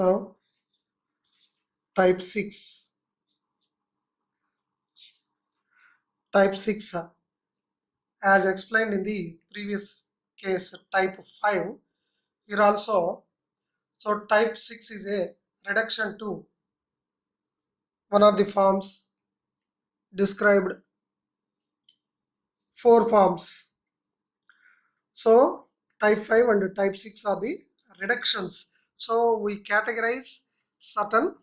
Now type 6. Type 6 as explained in the previous case type 5. Here also, so type 6 is a reduction to one of the forms described 4 forms. So type 5 and type 6 are the reductions. So we categorize certain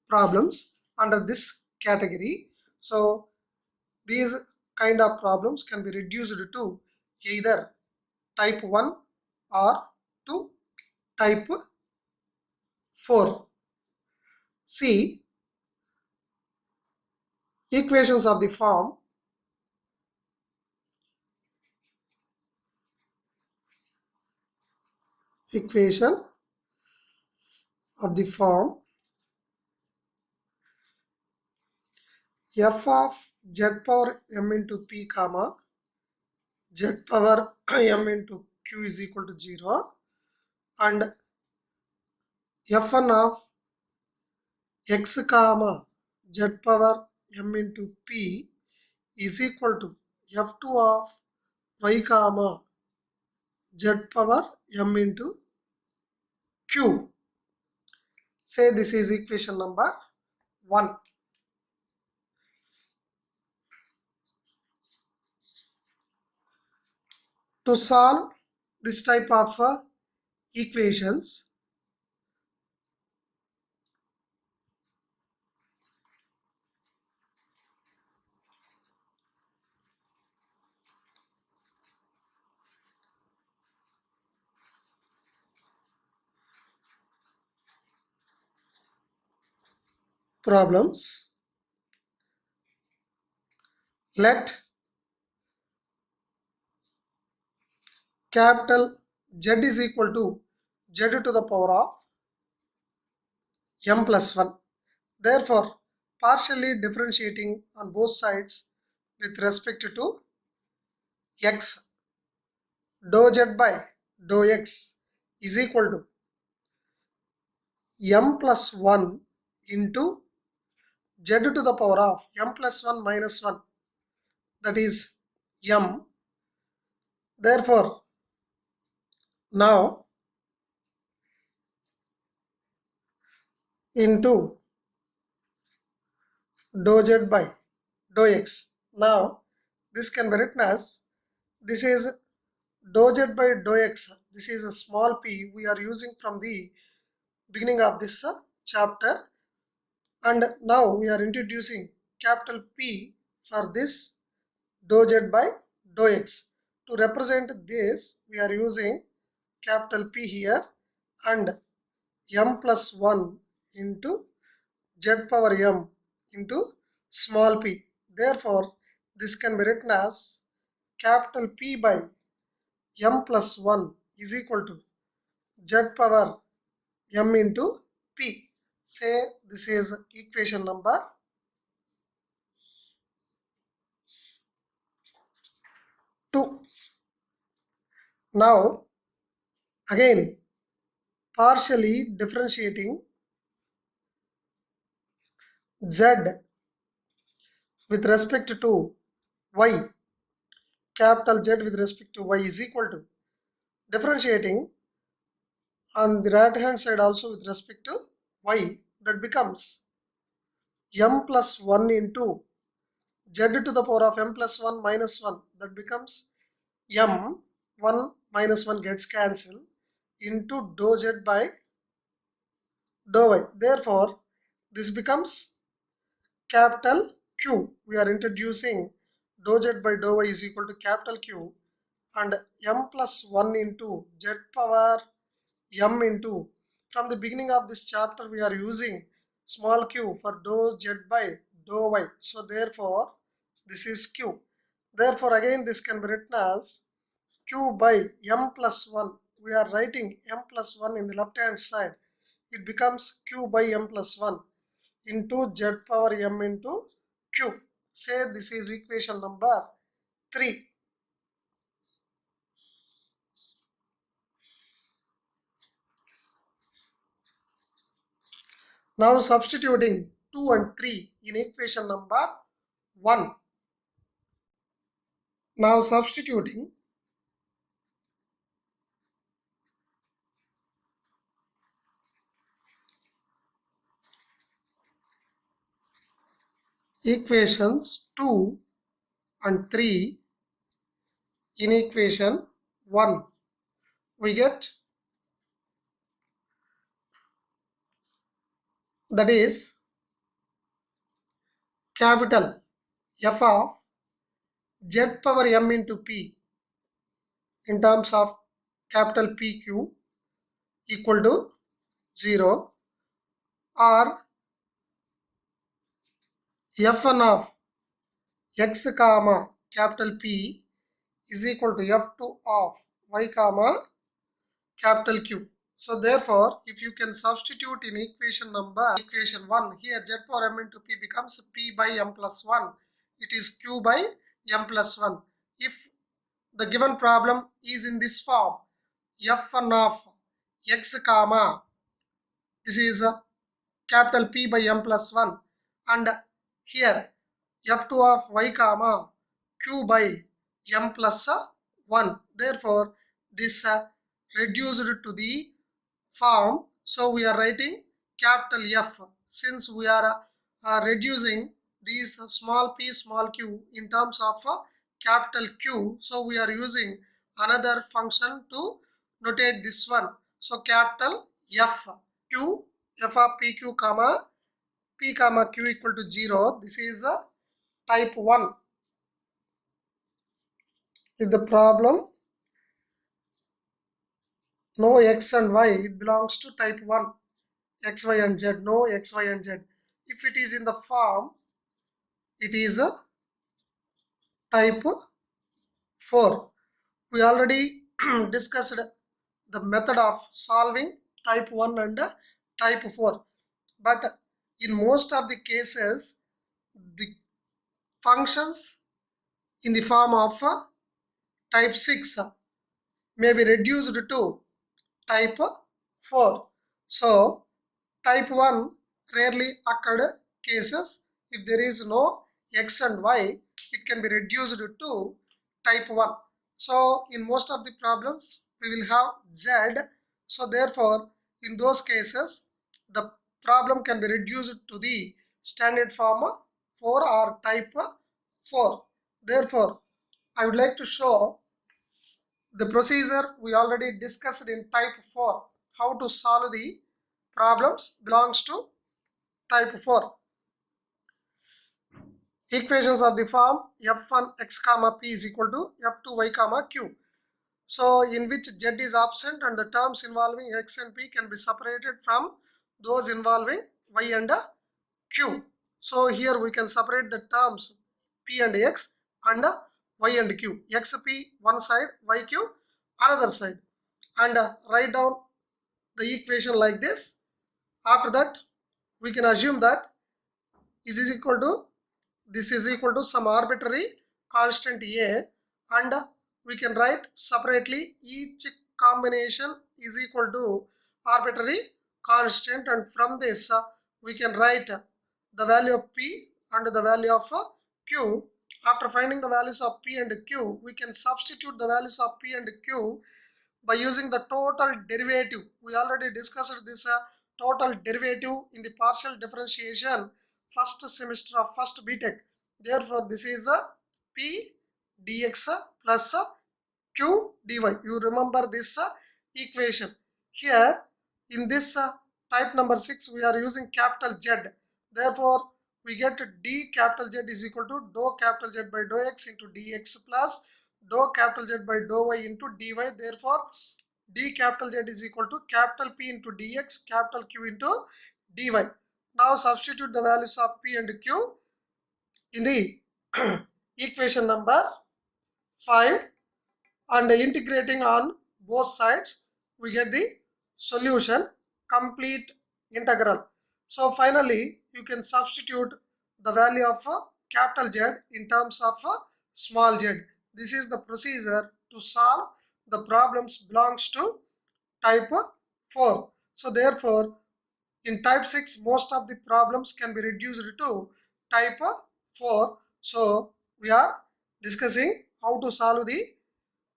problems under this category. So these kind of problems can be reduced to either type 1 or to type 4. See equations of the form equation of the form f of z power m into p comma z power m into q is equal to 0 and f1 of x comma z power m into p is equal to f2 of y comma z power m into q. Say this is equation number 1. To solve this type of equations, problems, let capital Z is equal to Z to the power of m plus 1. Therefore, partially differentiating on both sides with respect to x, dou z by dou x is equal to m plus 1 into z to the power of m plus 1 minus 1, that is m. Therefore, now into dou z by dou x. Now this can be written as, this is dou z by dou x. This is a small p we are using from the beginning of this chapter, and now we are introducing capital P for this dou z by dou x. To represent this, we are using capital P here and m plus 1 into z power m into small p. Therefore, this can be written as capital P by m plus 1 is equal to z power m into p. Say this is equation number 2. Now again partially differentiating z with respect to y, capital Z with respect to y is equal to differentiating on the right hand side also with respect to y, that becomes m plus 1 into z to the power of m plus 1 minus 1, that becomes m, 1 minus 1 gets cancelled, into dou z by dou y. Therefore, this becomes capital Q. We are introducing dou z by dou y is equal to capital Q and m plus 1 into z power m into, from the beginning of this chapter we are using small q for dou z by dou y. So therefore, this is q. Therefore, again this can be written as q by m plus 1. We are writing m plus 1 in the left hand side. It becomes q by m plus 1 into z power m into q. Say this is equation number 3. Now substituting 2 and 3 in equation number 1. Now substituting equations 2 and 3 in equation 1, we get that is capital F of z power m into p in terms of capital PQ equal to 0, or F1 of x comma capital P is equal to F2 of y comma capital Q. So therefore, if you can substitute in equation 1, here z power m into p becomes p by m plus 1. It is q by m plus 1. If the given problem is in this form, f1 of x comma, this is capital P by m plus 1, and here f2 of y comma q by m plus 1. Therefore, this reduced to the form. So we are writing capital F. Since we are reducing these small p small q in terms of capital Q, so we are using another function to notate this one. So capital F Q, f of pq comma p comma q equal to 0. This is type 1. If the problem no x and y, it belongs to type 1. X, y and z, no x, y and z. If it is in the form, it is a type 4. We already discussed the method of solving type 1 and type 4. But in most of the cases, the functions in the form of type 6 may be reduced to type 4. So type 1 rarely occurred cases. If there is no x and y, it can be reduced to type 1. So in most of the problems we will have z. So therefore in those cases the problem can be reduced to the standard form 4 or type 4. Therefore I would like to show the procedure we already discussed in type 4. How to solve the problems belongs to type 4. Equations of the form f1 x comma p is equal to f2 y comma q. So in which z is absent and the terms involving x and p can be separated from those involving y and q. So here we can separate the terms p and x and y and q. xp one side, yq another side, and write down the equation like this. After that we can assume that this is equal to some arbitrary constant a, and we can write separately each combination is equal to arbitrary constant, and from this we can write the value of p and the value of q. After finding the values of p and q, we can substitute the values of p and q by using the total derivative. We already discussed this total derivative in the partial differentiation first semester of first BTech. Therefore, this is a p dx plus q dy. You remember this equation. Here in this type number 6, we are using capital Z. Therefore, we get d capital Z is equal to dou capital Z by dou x into dx plus dou capital Z by dou y into dy. Therefore, d capital Z is equal to capital P into dx, capital Q into dy. Now substitute the values of P and Q in the equation number 5, and integrating on both sides we get the solution, complete integral. So finally you can substitute the value of capital Z in terms of small z. This is the procedure to solve the problems belongs to type 4. So therefore In type 6, most of the problems can be reduced to type 4. So we are discussing how to solve the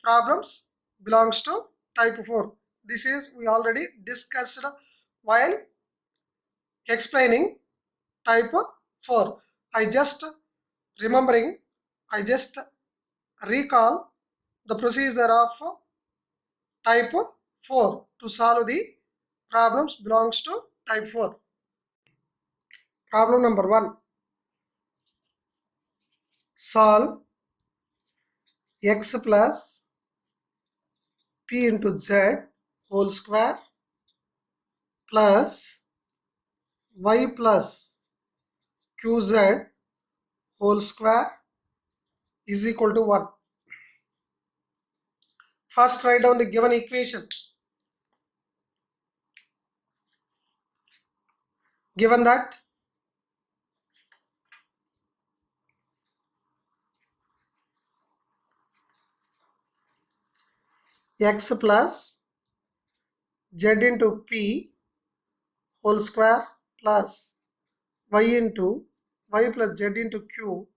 problems belongs to type 4. This is we already discussed while explaining type 4. I just remembering, I just recall the procedure of type 4 to solve the problems belongs to type 4. Problem number 1. Solve x plus p into z whole square plus y plus qz whole square is equal to 1. First write down the given equation. Given that x plus z into p whole square plus y into y plus z into q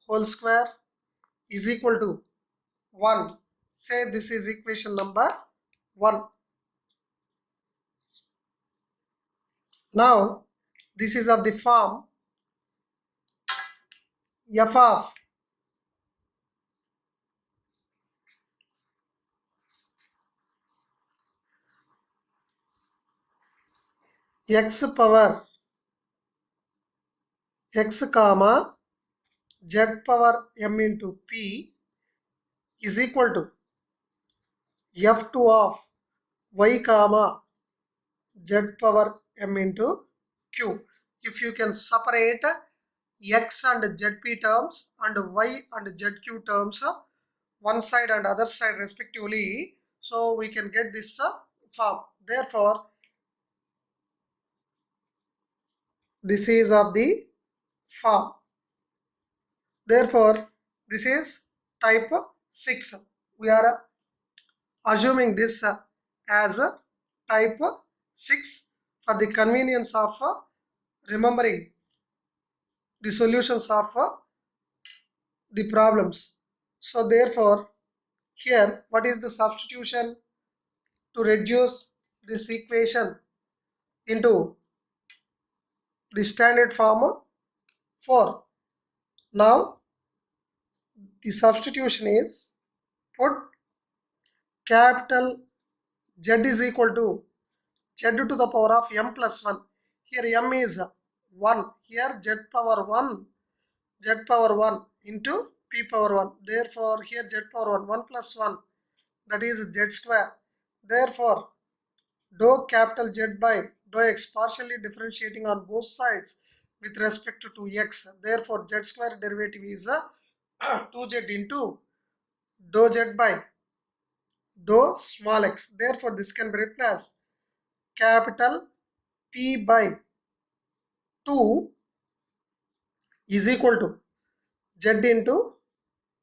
whole square is equal to 1. Say this is equation number 1. Now this is of the form f of x power x comma z power m into p is equal to f2 of y comma z power m into q. If you can separate x and zp terms and y and zq terms one side and other side respectively, so we can get this form. Therefore this is of the form. Therefore this is type 6. We are assuming this as type 6 for the convenience of remembering the solutions of the problems. So therefore here what is the substitution to reduce this equation into the standard form? 4. Now the substitution is put capital Z is equal to Z to the power of m plus 1. Here m is 1. Here Z power 1. Z power 1 into p power 1. Therefore here Z power 1. 1 plus 1. That is Z square. Therefore dou capital Z by dou x partially differentiating on both sides with respect to x. Therefore Z square derivative is 2z into dou z by dou small x. Therefore this can be replaced capital P by 2 is equal to z into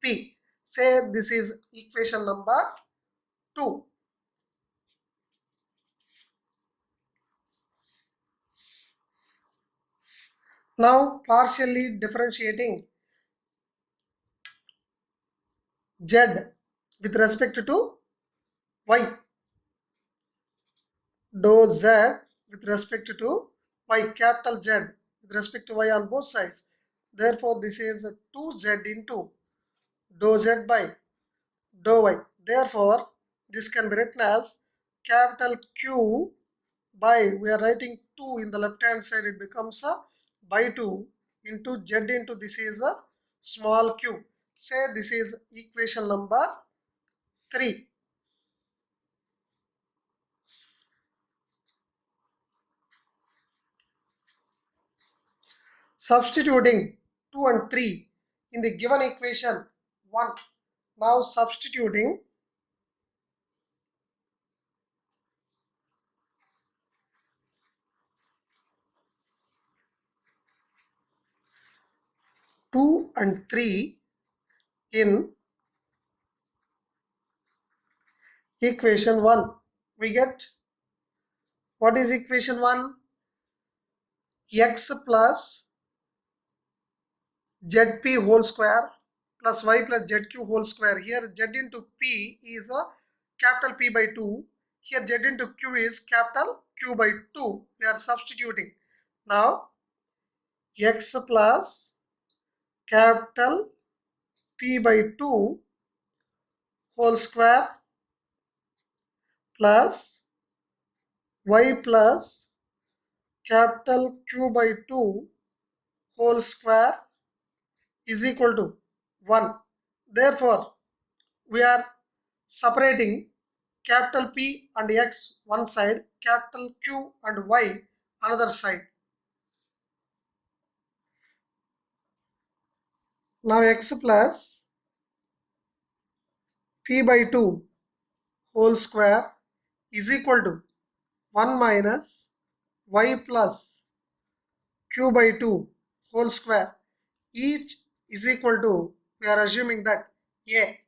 p. Say this is equation number 2. Now partially differentiating z with respect to y. Dou z with respect to y, capital Z with respect to y on both sides. Therefore this is 2z into dou z by dou y. Therefore this can be written as capital Q by, we are writing 2 in the left hand side, it becomes a by 2 into z into this is a small q. Say this is equation number 3. Substituting 2 and 3 in the given equation 1. Now substituting 2 and 3 in equation 1, we get, what is equation 1? x plus zp whole square plus y plus zq whole square. Here z into p is a capital P by 2. Here z into q is capital Q by 2. We are substituting. Now x plus capital P by 2 whole square plus y plus capital Q by 2 whole square is equal to 1. Therefore, we are separating capital P and x one side, capital Q and y another side. Now x plus P by 2 whole square is equal to 1 minus y plus Q by 2 whole square. Each is equal to, we are assuming that A,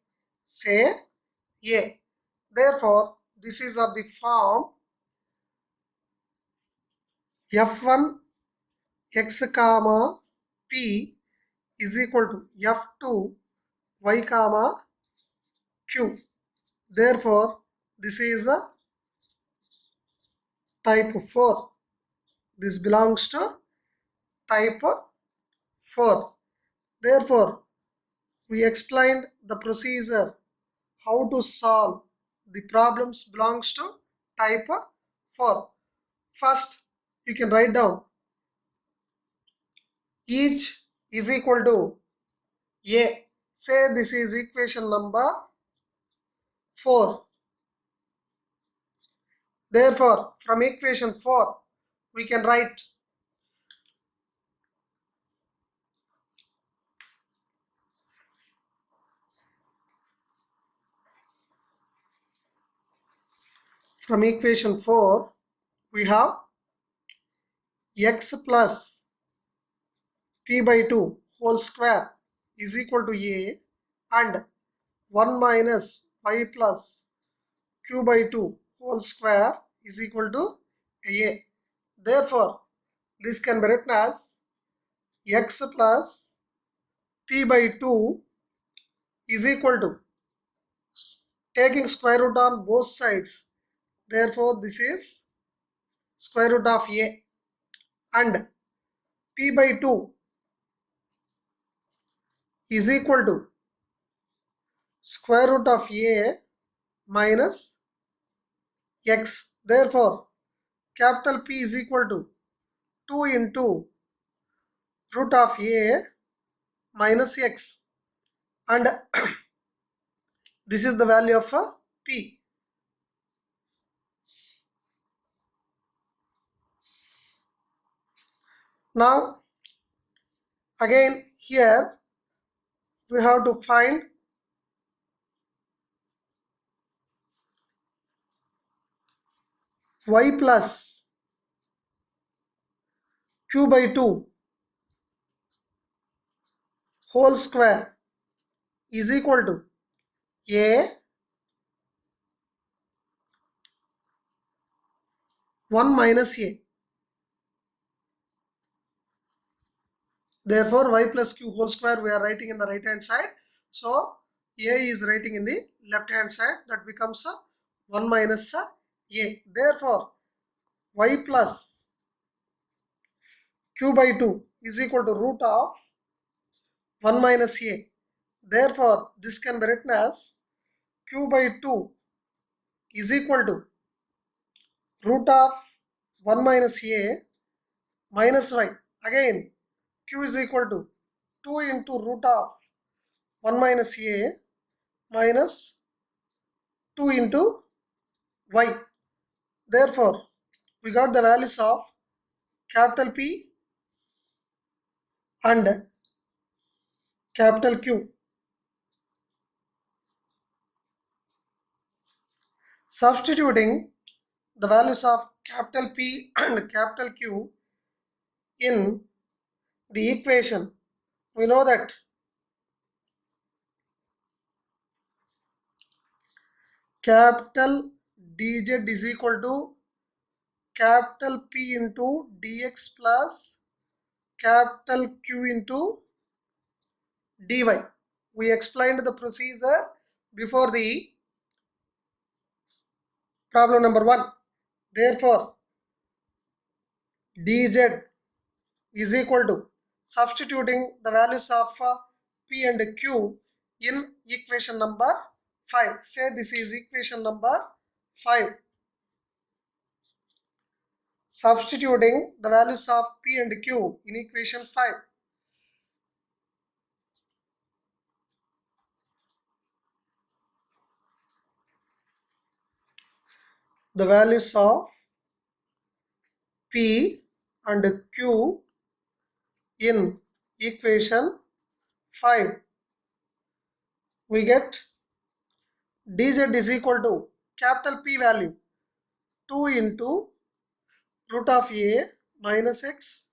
say A. Therefore, this is of the form f1 x comma p is equal to f2 y comma q. Therefore, this is a type 4. This belongs to type 4. Therefore, we explained the procedure how to solve the problems belongs to type 4. First, you can write down each is equal to A. Say this is equation number 4. Therefore, from equation 4, we can write from equation 4, we have x plus p by 2 whole square is equal to A and 1 minus y plus q by 2 whole square is equal to A. Therefore, this can be written as x plus p by 2 is equal to taking square root on both sides. Therefore, this is square root of A and p by 2 is equal to square root of A minus x. Therefore, capital P is equal to 2 into root of A minus x, and this is the value of P. Now, again here we have to find y plus q by 2 whole square is equal to A 1 minus A. Therefore, y plus q whole square we are writing in the right hand side. So, A is writing in the left hand side. That becomes 1 minus A. Therefore, y plus q by 2 is equal to root of 1 minus A. Therefore, this can be written as q by 2 is equal to root of 1 minus A minus y. Again, q is equal to 2 into root of 1 minus A minus 2 into y. Therefore, we got the values of capital P and capital Q. Substituting the values of capital P and capital Q in the equation, we know that capital dz is equal to capital P into dx plus capital Q into dy. We explained the procedure before the problem number 1. Therefore, dz is equal to substituting the values of P and Q in equation number 5. Say this is equation number 5. Substituting the values of P and Q in equation 5. The values of P and Q in equation 5. We get dz is equal to capital P value 2 into root of a minus x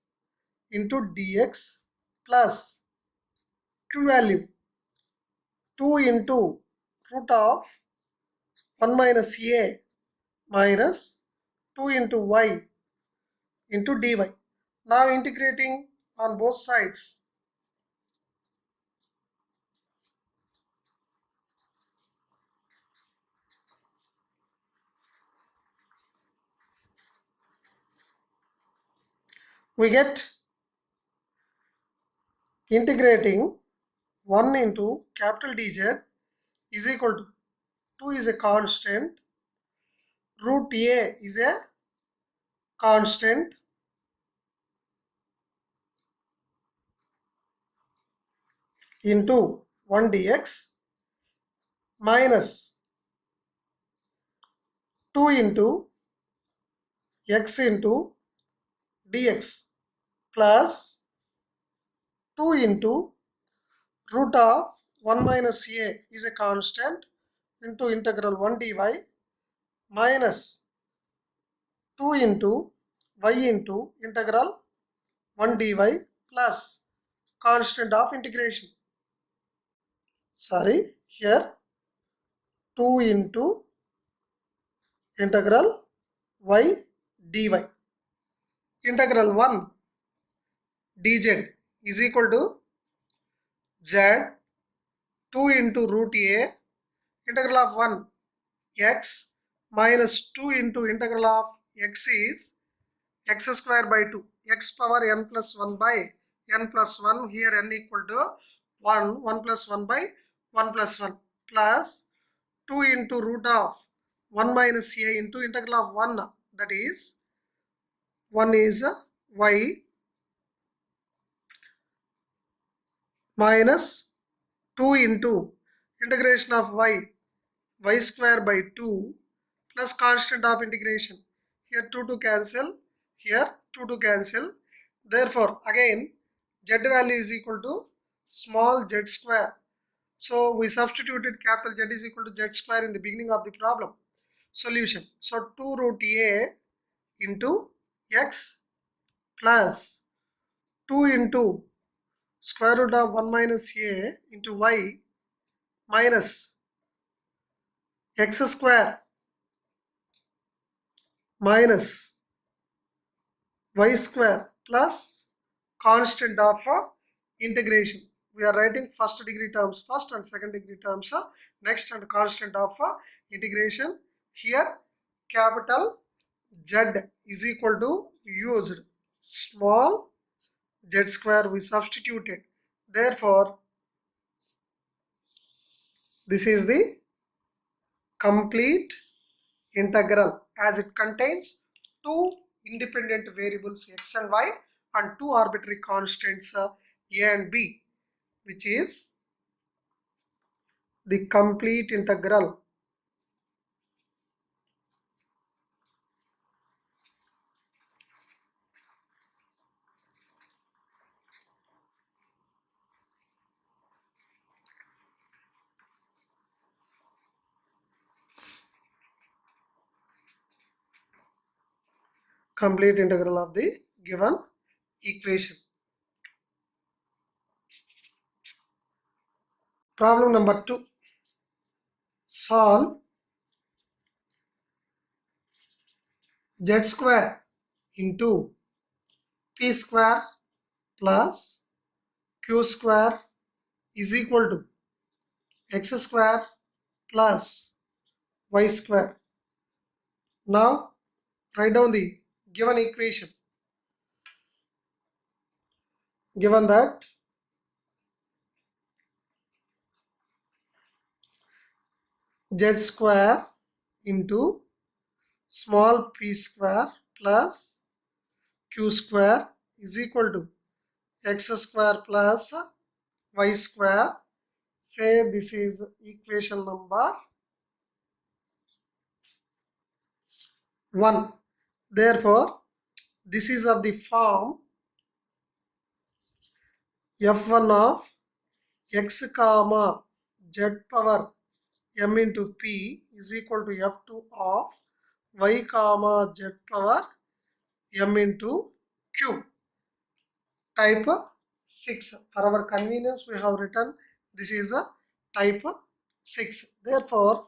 into dx plus Q value 2 into root of 1 minus a minus 2 into y into dy. Now integrating on both sides. We get integrating 1 into capital dz is equal to 2 is a constant, root a is a constant, into 1 dx minus 2 into x into dx plus 2 into root of 1 minus a is a constant into integral 1 dy minus 2 into y into integral 1 dy plus constant of integration. Sorry, here 2 into integral y dy. Integral 1 dz is equal to z 2 into root a integral of 1 x minus 2 into integral of x is x square by 2, x power n plus 1 by n plus 1, here n equal to 1, 1 plus 1 by 1 plus 1 plus 2 into root of 1 minus a into integral of 1, that is 1 is y minus 2 into integration of y square by 2 plus constant of integration. Here 2 to cancel, here 2 to cancel. Therefore, again z value is equal to small z square. So we substituted capital Z is equal to z square in the beginning of the problem. Solution. So 2 root a into x plus 2 into square root of 1 minus a into y minus x square minus y square plus constant of integration. We are writing first degree terms first and second degree terms next, and constant of integration. Here capital Z is equal to used small z square we substituted. Therefore, this is the complete integral as it contains two independent variables x and y and two arbitrary constants a and b, which is the complete integral. Complete integral of the given equation. Problem number 2. Solve z square into p square plus q square is equal to x square plus y square. Now write down the given equation. Given that z square into small p square plus q square is equal to x square plus y square. Say this is equation number 1. Therefore, this is of the form f1 of x comma z power m into p is equal to f2 of y comma z power m into q. Type 6. For our convenience, we have written this is a type 6. Therefore,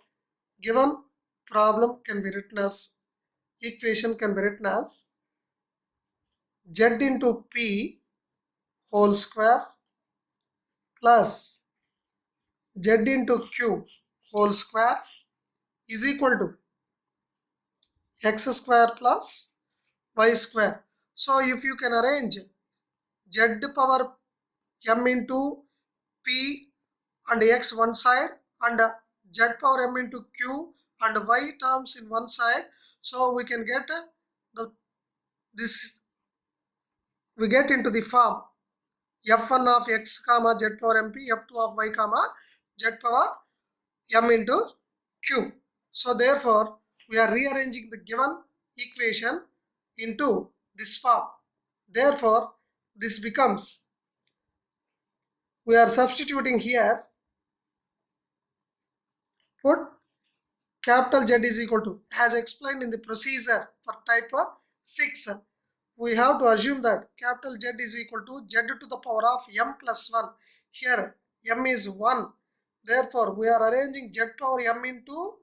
given problem can be written as equation can be written as z into p whole square plus z into q whole square is equal to x square plus y square. So if you can arrange z power m into p and x one side and z power m into q and y terms in one side, so we can get the this we get into the form f1 of x comma z power mp, f2 of y comma z power m into q. So therefore, we are rearranging the given equation into this form. Therefore, this becomes, we are substituting here, put capital Z is equal to, as explained in the procedure for type 6, we have to assume that capital Z is equal to Z to the power of m plus 1. Here m is 1. Therefore, we are arranging Z power m into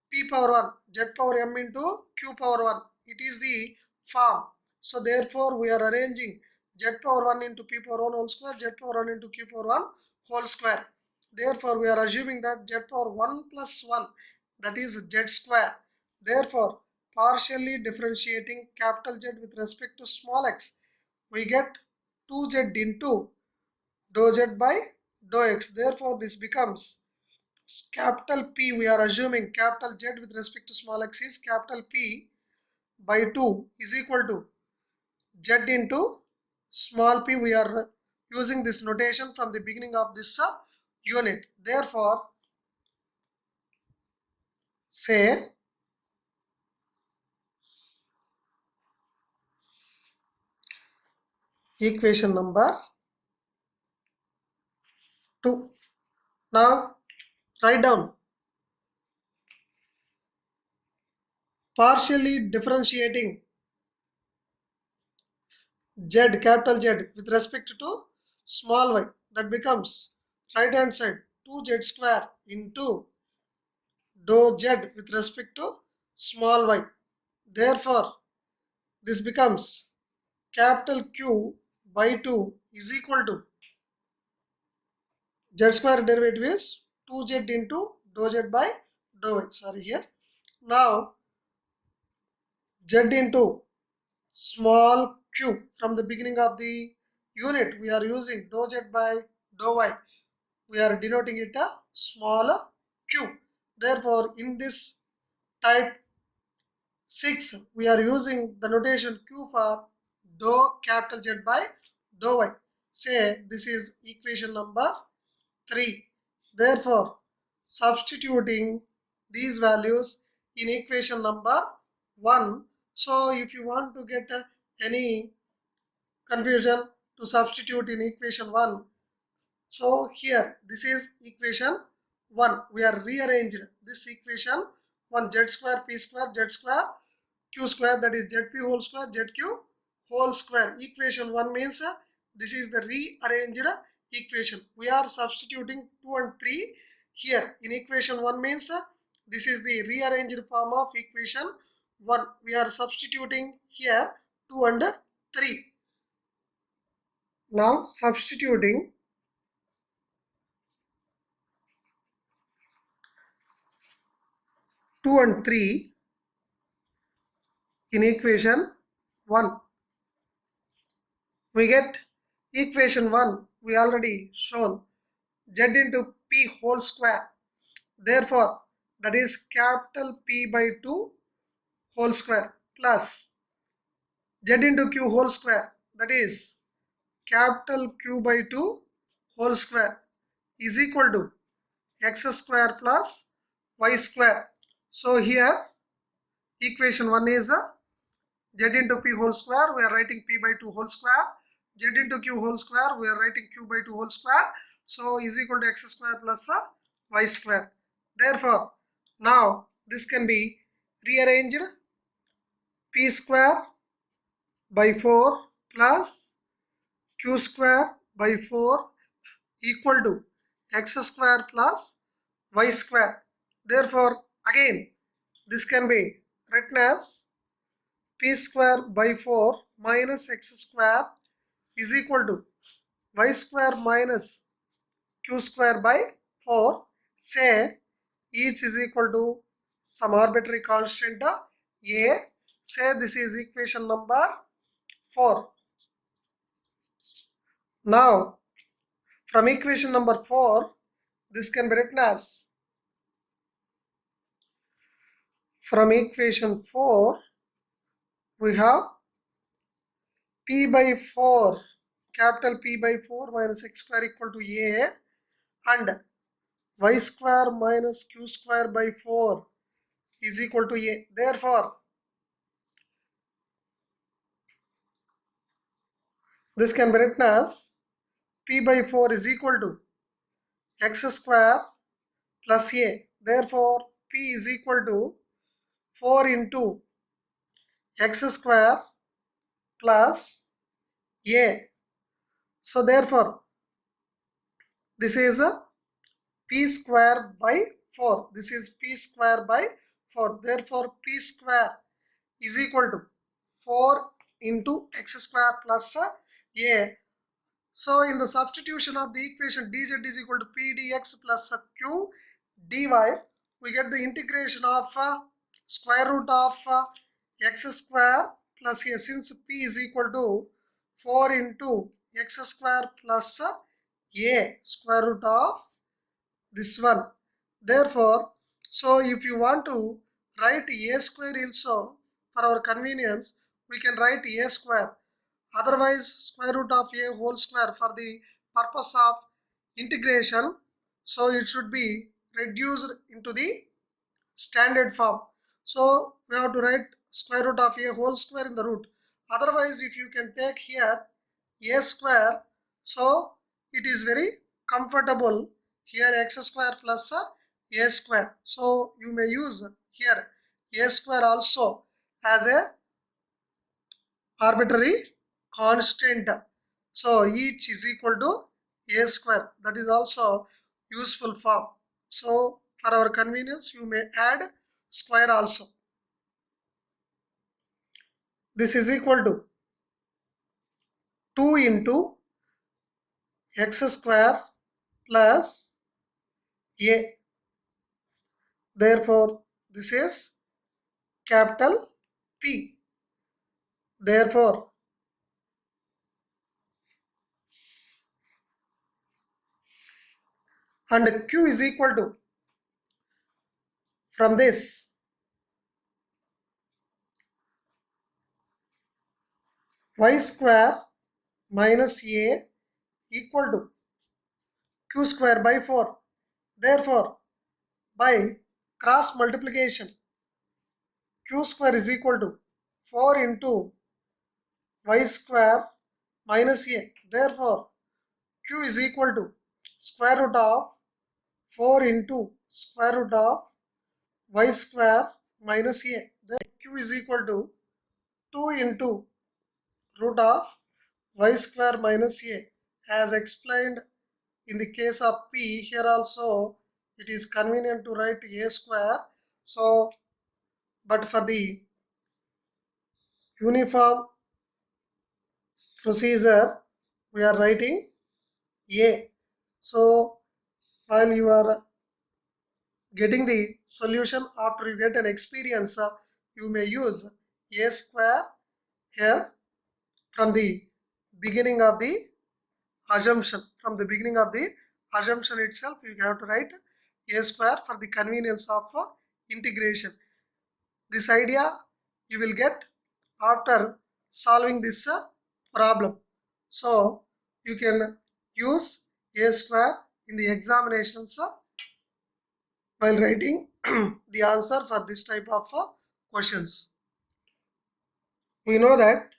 p power 1, z power m into q power 1. It is the form. So therefore, we are arranging z power 1 into p power 1 whole square, z power 1 into q power 1 whole square. Therefore, we are assuming that z power 1 plus 1, that is z square. Therefore, partially differentiating capital Z with respect to small x, we get 2z into dou z by dou x. Therefore, this becomes capital P. We are assuming capital Z with respect to small x is capital P by 2 is equal to Z into small p. We are using this notation from the beginning of this unit. Therefore, say equation number 2. Now write down partially differentiating Z, capital Z with respect to small y, that becomes right hand side 2z square into dou z with respect to small y. Therefore, this becomes capital Q by 2 is equal to z square derivative is 2z into dou z by dou y. Sorry here. Now, z into small q, from the beginning of the unit we are using dou z by dou y. We are denoting it a small q. Therefore, in this type 6, we are using the notation q for dou capital Z by dou y. Say this is equation number 3. Therefore, substituting these values in equation number 1. So, if you want to get any confusion to substitute in equation 1, so here this is equation 1. We are rearranged this equation 1, z square p square z square q square, that is zp whole square zq whole square. Equation 1 means this is the rearranged equation. We are substituting 2 and 3 here in equation 1 means this is the rearranged form of equation 1. We are substituting here 2 and 3. Now substituting 2 and 3 in equation 1. We get equation 1, we already shown z into p whole square. Therefore, that is capital P by 2 whole square plus z into q whole square, that is capital Q by 2 whole square is equal to x square plus y square. So here equation 1 is z into p whole square, we are writing p by 2 whole square, z into q whole square, we are writing q by 2 whole square, so is equal to x square plus y square. Therefore, now this can be rearranged, p square by 4 plus q square by 4 equal to x square plus y square. Therefore, again this can be written as p square by 4 minus x square is equal to y square minus q square by 4. Say each is equal to some arbitrary constant a. Say this is equation number 4. Now from equation number 4, this can be written as, from equation 4 we have p by 4, capital P by 4 minus x square equal to a, and y square minus q square by 4 is equal to a. Therefore, this can be written as p by 4 is equal to x square plus a. Therefore, p is equal to 4 into x square plus a. So therefore, this is a p square by 4. This is p square by 4. Therefore, p square is equal to 4 into x square plus a. So in the substitution of the equation dz is equal to p dx plus q dy, we get the integration of square root of x square plus a, since p is equal to 4 into x square plus a square root of this one. Therefore, so if you want to write a square also, for our convenience, we can write a square. Otherwise, square root of a whole square for the purpose of integration, so it should be reduced into the standard form. So we have to write square root of a whole square in the root. Otherwise, if you can take here a square, so it is very comfortable. Here x square plus a square. So you may use here a square also as a arbitrary constant. So each is equal to a square. That is also useful form. So for our convenience, you may add square also. This is equal to 2 into x square plus a. Therefore, this is capital P. Therefore, and q is equal to, from this, y square minus a equal to q square by 4. Therefore, by cross multiplication, q square is equal to 4 into y square minus a. Therefore, q is equal to square root of 4 into square root of y square minus a. Then q is equal to 2 into root of y square minus a. As explained in the case of p, here also it is convenient to write a square. So, but for the uniform procedure, we are writing A. So while you are getting the solution, after you get an experience, you may use A square here from the beginning of the assumption. From the beginning of the assumption itself, you have to write A square for the convenience of integration. This idea you will get after solving this problem. So you can use A square in the examinations while writing the answer for this type of questions. We know that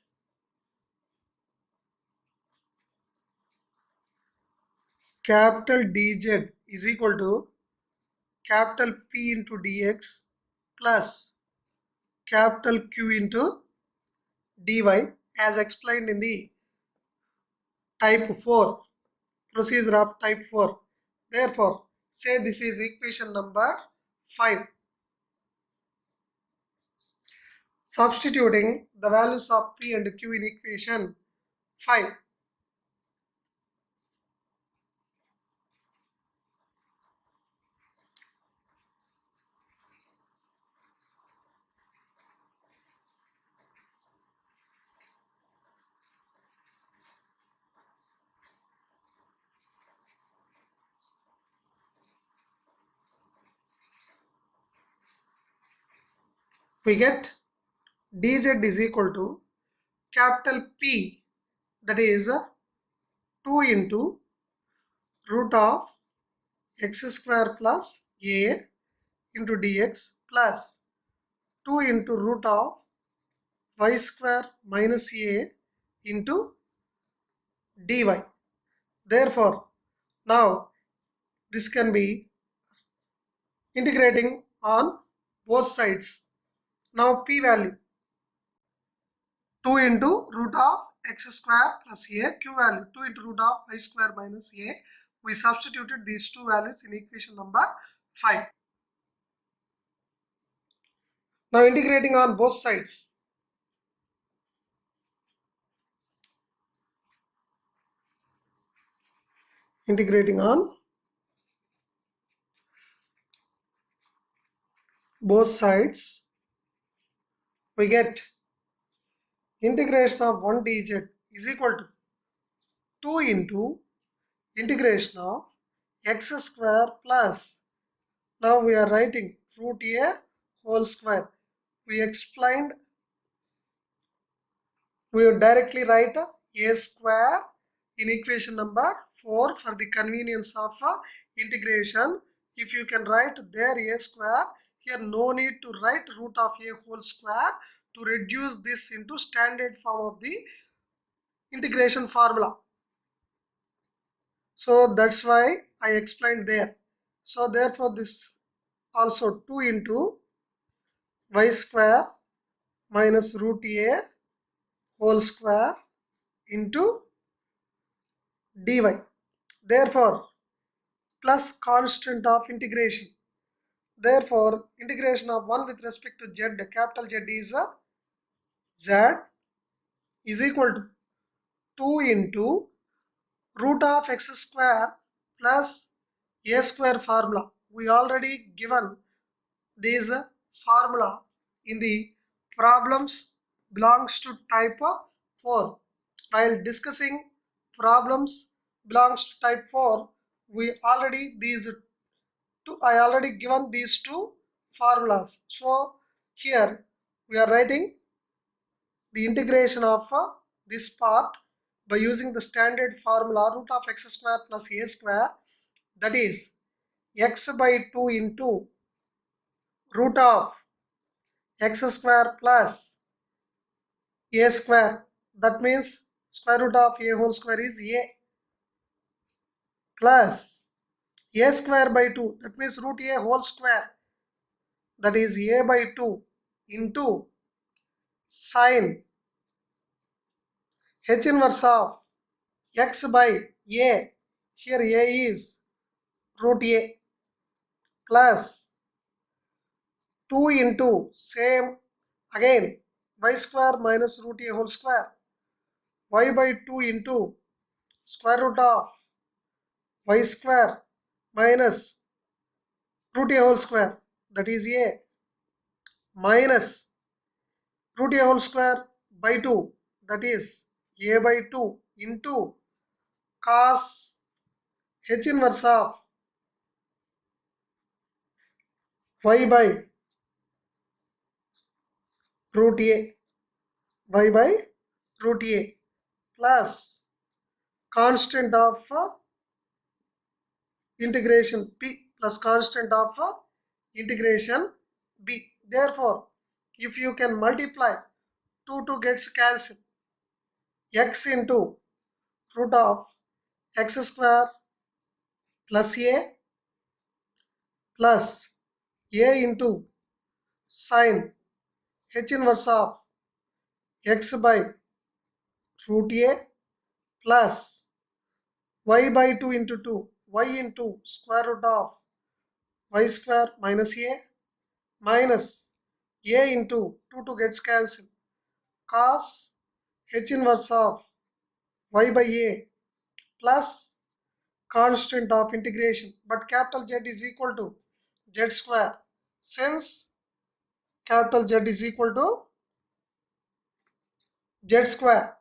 capital DZ is equal to capital P into dx plus capital Q into dy as explained in the type 4, procedure of type 4. Therefore, say this is equation number 5. Substituting the values of P and Q in equation 5. We get dz is equal to capital P, that is 2 into root of x square plus a into dx plus 2 into root of y square minus a into dy. Therefore, now this can be integrating on both sides. Now p value 2 into root of x square plus a, q value 2 into root of y square minus a. We substituted these two values in equation number 5. Now integrating on both sides. Integrating on both sides, we get integration of 1 dz is equal to 2 into integration of x square plus, now we are writing root a whole square. We explained, we will directly write a square in equation number 4 for the convenience of integration. If you can write there a square, here no need to write root of a whole square to reduce this into standard form of the integration formula. So that's why I explained there. So therefore this also 2 into y square minus root a whole square into dy. Therefore plus constant of integration. Therefore integration of 1 with respect to z, capital Z is z is equal to 2 into root of x square plus a square formula. We already given this formula in the problems belongs to type 4. While discussing problems belongs to type 4, I already given these two formulas. So here we are writing the integration of this part by using the standard formula root of x square plus a square, that is x by 2 into root of x square plus a square, that means square root of a whole square is a, plus a square by 2, that means root a whole square, that is a by 2 into sine h inverse of x by a, here a is root a, plus 2 into same again y square minus root a whole square, y by 2 into square root of y square minus root a whole square, that is a, minus root a whole square by 2, that is a by 2 into cos h inverse of y by root a, y by root a plus constant of integration p plus constant of integration b. Therefore, if you can multiply 2 gets cancelled, x into root of x square plus a plus a into sin h inverse of x by root a plus y by 2 into 2 y into square root of y square minus a minus a into 2 gets cancelled cos h inverse of y by a plus constant of integration, but capital Z is equal to Z square. Since capital Z is equal to Z square,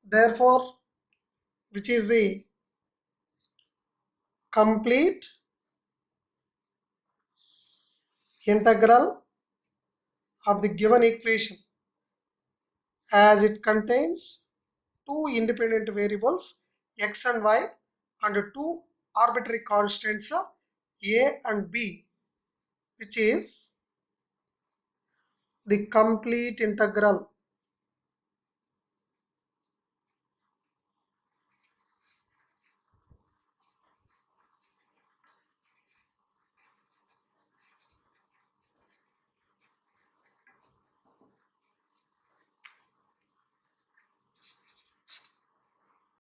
therefore, which is the complete integral of the given equation, as it contains two independent variables x and y and two arbitrary constants a and b, which is the complete integral